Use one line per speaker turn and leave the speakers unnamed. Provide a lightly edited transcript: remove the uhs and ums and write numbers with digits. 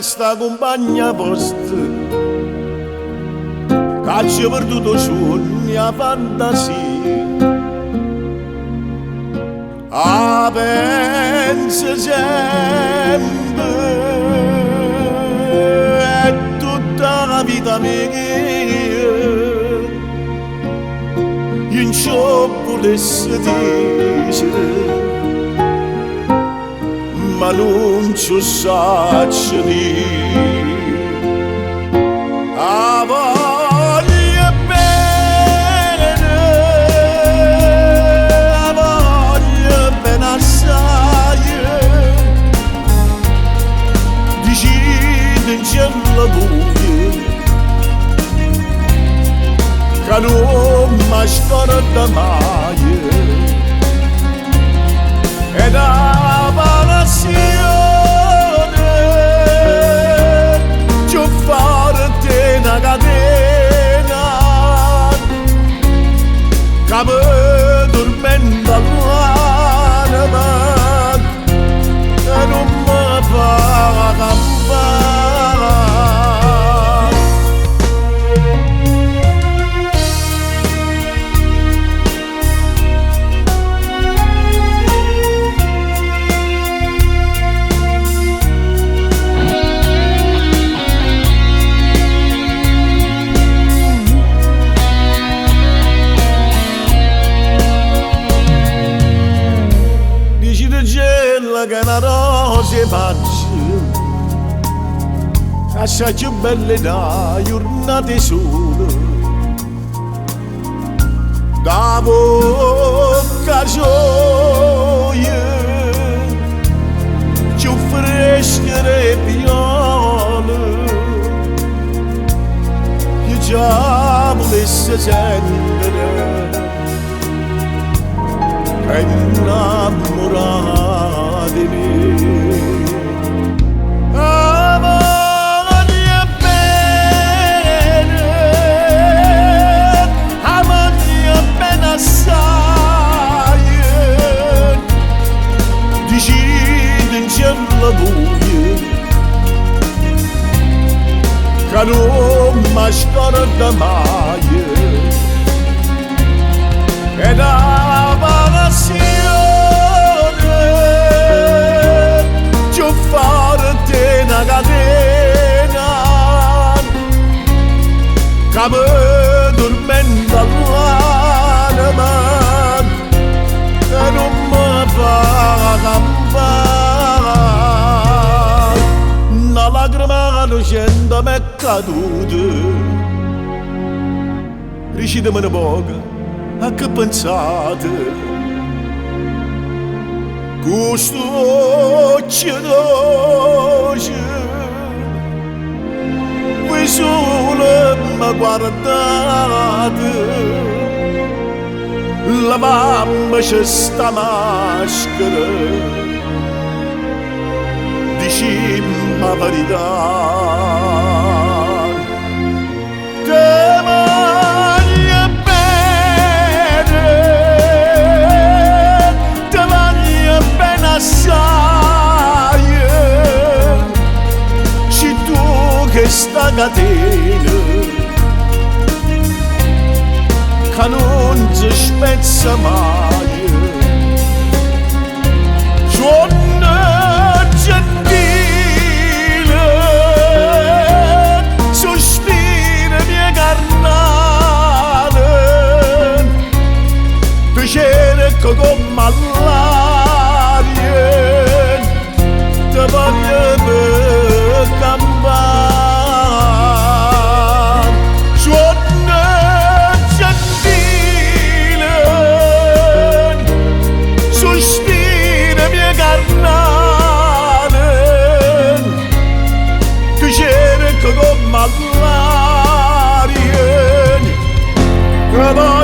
sta compagna vostra che ci ha perduto sogna fantasia. Ah, pensa sempre è tutta la vita mia, io non ci volessi dire, ma non ci saggio dire. Ah, voglio bene, voglio bene assai, dici non c'è la buia, che non mi scorda mai, ed la passione ci forte una catena che mi tormenta l'anima e non mi fa campare. Che una rosa faccia assai più belle da giornate sole, da bocca gioia più fresca e viola, io già volessi sentire e innamorare di me. Ah, voglio bene, ah, voglio bene assai, dici non c'è la buia, che non mi scorda mai, e la passione forte una catena che mi tormenta l'anima e non mi fa campare. Una lacrima innocente mi è caduta, riuscitemi una poca a che pensate. Questo occhio dolce, voi solo mi guardate, la mamma c'è sta maschera, dici la verità. Questa catena che non si spezza mai, giorno gentile, sospira mia carnale, piacere che come all'aria ti voglio campare. Come on.